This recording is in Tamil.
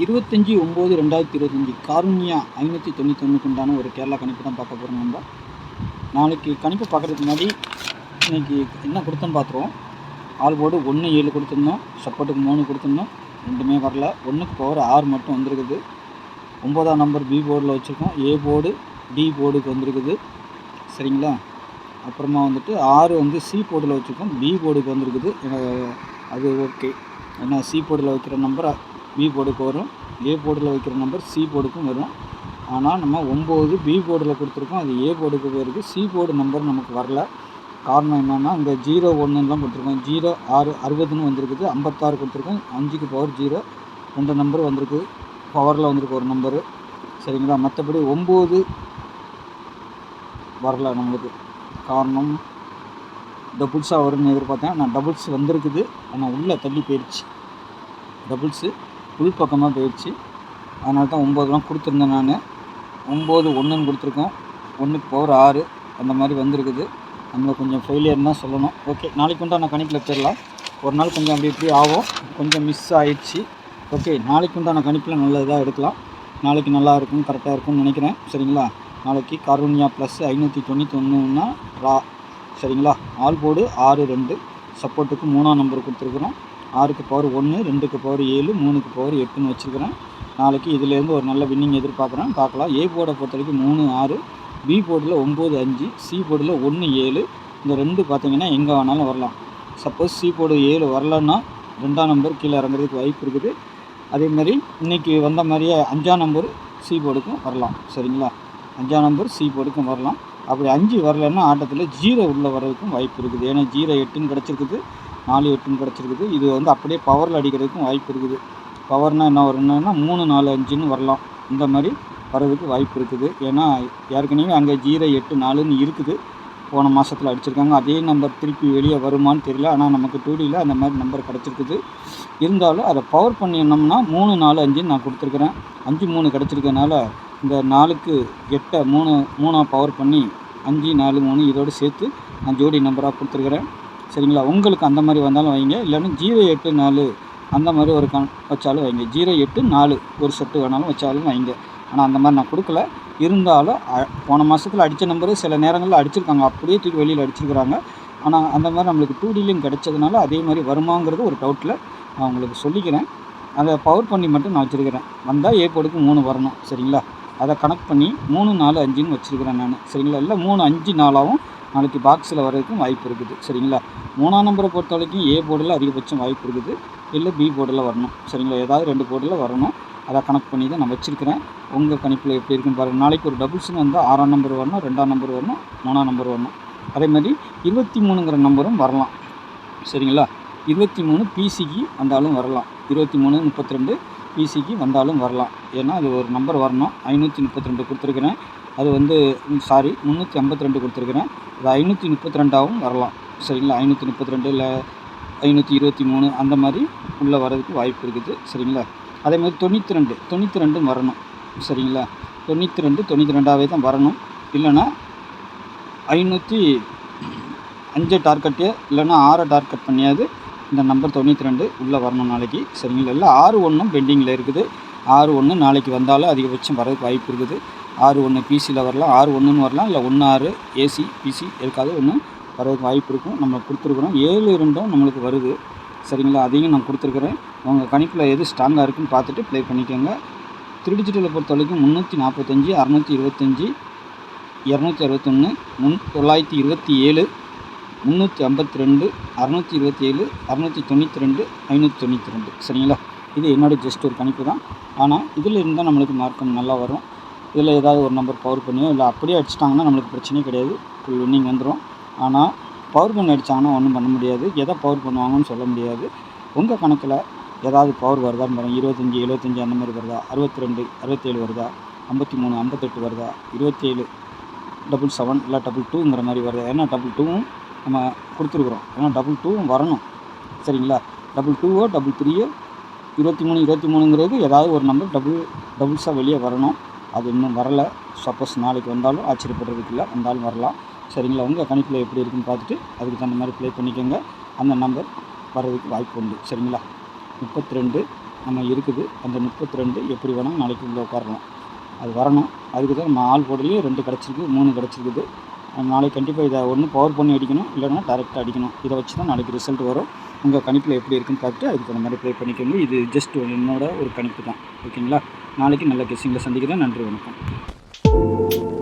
25/9/2025 காருண்யா 591க்கு உண்டான ஒரு கேரளா கணிப்பு தான் பார்க்க போகிறோம். நம்ம நாளைக்கு கணிப்பு பார்க்குறதுக்கு முன்னாடி இன்றைக்கி என்ன கொடுத்தோம் பார்த்துருவோம். ஆல் போர்டு 1 7 கொடுத்துருந்தோம், சப்போர்ட்டுக்கு 3 கொடுத்துருந்தோம், ரெண்டுமே வரல. 1க்கு பவர் 6 மட்டும் வந்திருக்குது. 9ஆம் நம்பர் பி போர்டில் வச்சுருக்கோம், ஏ போர்டு டி போர்டுக்கு வந்திருக்குது. சரிங்களா? அப்புறமா வந்துட்டு 6 வந்து சி போர்டில் வச்சுருக்கோம், பி போர்டுக்கு வந்திருக்குது. அது ஓகே. ஏன்னா சி போர்டில் வைக்கிற நம்பர் பி போர்டுக்கு வரும், ஏ போர்டில் வைக்கிற நம்பர் சி போர்டுக்கும் வரும். ஆனால் நம்ம 9 பி போர்டில் கொடுத்துருக்கோம், அது ஏ போர்டுக்கு போயிருக்கு. சி போர்டு நம்பர் நமக்கு வரல. காரணம் என்னென்னா இங்கே 0 1லாம் கொடுத்துருக்கோம், 0 6 60ன்னு வந்திருக்குது, 56 கொடுத்துருக்கோம், 5க்கு பவர் 0 2 நம்பர் வந்திருக்கு, பவரில் வந்திருக்கு ஒரு நம்பரு. சரிங்களா? மற்றபடி 9 வரல நம்மளுக்கு. காரணம் டபுள்ஸாக வரும்னு எதிர்பார்த்தேன், நான் டபுள்ஸ் வந்திருக்குது, ஆனால் உள்ளே தள்ளி போயிடுச்சு. டபுள்ஸு உள் பக்கமாக போயிடுச்சு. அதனால தான் 9லாம் கொடுத்துருந்தேன். நான் 9 1ன்னு கொடுத்துருக்கோம், 1க்கு பவர் 6 அந்த மாதிரி வந்திருக்குது. நம்மளை கொஞ்சம் ஃபெயிலியர்னு தான் சொல்லணும். ஓகே, நாளைக்கு உண்டான கணிப்பில் போயிடலாம். ஒரு நாள் கொஞ்சம் அப்படி இப்படி ஆகும், கொஞ்சம் மிஸ் ஆகிடுச்சு. ஓகே, நாளைக்கு உண்டான கணிப்பில் நல்லதாக எடுக்கலாம். நாளைக்கு நல்லா இருக்கும், கரெக்டாக இருக்கும்னு நினைக்கிறேன். சரிங்களா? நாளைக்கு காருண்யா ப்ளஸ் 591ன்னா ரா. சரிங்களா? ஆல் போர்டு 6 2, சப்போர்ட்டுக்கு 3ஆம் நம்பர் கொடுத்துருக்குறோம். 6க்கு பவர் 1, 2க்கு பவர் 7, 3க்கு பவர் 8ன்னு வச்சுருக்கிறேன். நாளைக்கு இதிலேருந்து ஒரு நல்ல வின்னிங் எதிர்பார்க்குறேன், பார்க்கலாம். ஏ போர்டை பொறுத்த வரைக்கும் 3 6, பி போர்டில் 9 5, சி போர்டில் 1 7. இந்த 2 பார்த்திங்கன்னா எங்கே வேணாலும் வரலாம். சப்போஸ் சி போர்டு 7 வரலன்னா 2ஆம் நம்பர் கீழே இறங்குறதுக்கு வாய்ப்பு இருக்குது. அதேமாதிரி இன்றைக்கி வந்த மாதிரியே 5ஆம் நம்பர் சி போர்டுக்கும் வரலாம். சரிங்களா? 5ஆம் நம்பர் சி போர்டுக்கும் வரலாம். அப்படி 5 வரலன்னா ஆட்டத்தில் 0 உள்ளே வர்றதுக்கும் வாய்ப்பு இருக்குது. ஏன்னா 0 8ன்னு கிடச்சிருக்குது, 4 8ன்னு கிடச்சிருக்குது. இது வந்து அப்படியே பவரில் அடிக்கிறதுக்கும் வாய்ப்பு இருக்குது. பவர்னால் என்ன வரும்னா 3 4 5ன்னு வரலாம். இந்த மாதிரி வர்றதுக்கு வாய்ப்பு இருக்குது. ஏன்னா ஏற்கனவே அங்கே 0 8 4ன்னு இருக்குது, போன மாதத்தில் அடிச்சிருக்காங்க. அதே நம்பர் திருப்பி வெளியே வருமானு தெரியல. ஆனால் நமக்கு 2Dயில் அந்த மாதிரி நம்பர் கிடச்சிருக்குது. இருந்தாலும் அதை பவர் பண்ணினோம்னா 3 4 5ன்னு நான் கொடுத்துருக்குறேன். 5 3 கிடச்சிருக்கனால இந்த 4க்கு 8 3 பவர் பண்ணி 5 4 3 இதோடு சேர்த்து நான் ஜோடி நம்பராக கொடுத்துருக்குறேன். சரிங்களா? உங்களுக்கு அந்த மாதிரி வந்தாலும் வைங்க, இல்லைன்னா 0 8 4 அந்த மாதிரி ஒரு வச்சாலும் வைங்க. 0 8 4 ஒரு செட்டு வேணாலும் வச்சாலும் வைங்க. ஆனால் அந்த மாதிரி நான் கொடுக்கல. இருந்தாலும் போன மாதத்தில் அடித்த நம்பரு சில நேரங்களில் அடிச்சிருக்காங்க, அப்படியே தூக்கி வெளியில் அடிச்சிருக்கிறாங்க. ஆனால் அந்த மாதிரி நம்மளுக்கு 2Dலையும் கிடச்சதுனால அதே மாதிரி வருமாங்கிறது ஒரு டவுட்டில் நான் உங்களுக்கு சொல்லிக்கிறேன். அதை பவர் பண்ணி மட்டும் நான் வச்சுருக்கிறேன். வந்தால் ஏ போர்டுக்கு 3 வரணும். சரிங்களா? அதை கனெக்ட் பண்ணி 3 4 5ன்னு வச்சுருக்கிறேன் நான். சரிங்களா? இல்லை 3 5 4ஆகவும் நாளைக்கு பாக்ஸில் வர்றதுக்கும் வாய்ப்பு இருக்குது. சரிங்களா? 3ஆம் நம்பரை பொறுத்த வரைக்கும் ஏ போர்டில் அதிகபட்சம் வாய்ப்பு இருக்குது, இல்லை பி போர்டில் வரணும். சரிங்களா? ஏதாவது 2 போர்டில் வரணும். அதை கனெக்ட் பண்ணி தான் நான் வச்சுருக்கிறேன். உங்கள் கணிப்பில் எப்படி இருக்குன்னு பாருங்கள். நாளைக்கு ஒரு டபுள்ஸ்னு வந்தால் 6ஆம் நம்பர் வரணும், 2ஆம் நம்பர் வரணும், 3ஆம் நம்பர் வரணும். அதேமாதிரி 23ங்கிற நம்பரும் வரலாம். சரிங்களா? 23 பிசிக்கு வந்தாலும் வரலாம், 23 32 பிசிக்கு வந்தாலும் வரலாம். ஏன்னா அது ஒரு நம்பர் வரணும். 532 கொடுத்துருக்குறேன், அது வந்து 352 கொடுத்துருக்குறேன். அது 532ஆகவும் வரலாம். சரிங்களா? 532 இல்லை 523 அந்த மாதிரி உள்ளே வர்றதுக்கு வாய்ப்பு இருக்குது. சரிங்களா? அதேமாதிரி 92 வரணும். சரிங்களா? 92 92ஆகவே தான் வரணும். இல்லைன்னா 505 டார்கெட்டு இல்லைன்னா 6 டார்கெட் பண்ணியாவது இந்த நம்பர் 92 உள்ளே வரணும் நாளைக்கு. சரிங்களா? இல்லை 6 1ம் பெண்டிங்கில் இருக்குது. 6 1 நாளைக்கு வந்தாலும் அதிகபட்சம் வரதுக்கு வாய்ப்பு இருக்குது. 6 1 பிசியில் வரலாம், 6 1ன்னு வரலாம், இல்லை 1 6 ஏசி பிசி எதுக்காவது ஒன்று வரதுக்கு வாய்ப்பு இருக்கும். நம்ம கொடுத்துருக்குறோம். 7 2ம் நம்மளுக்கு வருது. சரிங்களா? அதையும் நான் கொடுத்துருக்குறேன். உங்கள் கணிப்பில் எது ஸ்ட்ராங்காக இருக்குன்னு பார்த்துட்டு ப்ளே பண்ணிக்கோங்க. 3 டிஜிட்டலை பொறுத்த வரைக்கும் 345 625 261 927 352 627 692 592. சரிங்களா? இது என்னோடய ஜஸ்ட் ஒரு கணிப்பு தான். ஆனால் இதில் இருந்தால் நம்மளுக்கு மார்க்கம் நல்லா வரும். இதில் ஏதாவது ஒரு நம்பர் பவர் பண்ணியோ இல்லை அப்படியே அடிச்சிட்டாங்கன்னா நம்மளுக்கு பிரச்சனையே கிடையாது, ஃபுல் வின்னிங் வந்துடும். ஆனால் பவர் பண்ணி அடித்தாங்கன்னா ஒன்றும் பண்ண முடியாது, எதை பவர் பண்ணுவாங்கன்னு சொல்ல முடியாது. உங்கள் கணக்கில் ஏதாவது பவர் வருதான்னு பாருங்கள். 25 75 அந்த மாதிரி வருதா, 62 67 வருதா, 53 58 வருதா, 27 7 இல்லை 22ங்கிற மாதிரி வருதா. ஏன்னா 22வும் நம்ம கொடுத்துருக்குறோம், ஏன்னா 22வும் வரணும். சரிங்களா? 22ஓ 33ஓ 23 ஏதாவது ஒரு நம்பர் டபுள்ஸாக வெளியே வரணும். அது இன்னும் வரலை. சப்போஸ் நாளைக்கு வந்தாலும் ஆச்சரியப்படுறதுக்கு இல்லை, வந்தாலும் வரலாம். சரிங்களா? உங்கள் கணிப்பில் எப்படி இருக்குன்னு பார்த்துட்டு அதுக்கு தகுந்த மாதிரி ப்ளே பண்ணிக்கோங்க. அந்த நம்பர் வர்றதுக்கு வாய்ப்பு உண்டு. சரிங்களா? 32 நம்ம இருக்குது. அந்த 32 எப்படி வேணால் நாளைக்கு உள்ளே உட்காரலாம். அது வரணும். அதுக்கு தான் நம்ம ஆள் போடலையே 2 கிடச்சிருக்கு, 3 கிடச்சிருக்குது. நாளைக்கு கண்டிப்பாக இதை ஒன்று பவர் பண்ணி அடிக்கணும், இல்லைன்னா டைரெக்டாக அடிக்கணும். இதை வச்சு தான் நாளைக்கு ரிசல்ட் வரும். உங்கள் கணிப்பில் எப்படி இருக்குன்னு பார்த்துட்டு அதுக்கு தகுந்த மாதிரி ப்ளே பண்ணிக்கோங்க. இது ஜஸ்ட் என்னோட ஒரு கணிப்பு தான். ஓகேங்களா? நாளைக்கு நல்ல கெஸ்ஸிங்கில் சந்திக்கிறேன். நன்றி, வணக்கம்.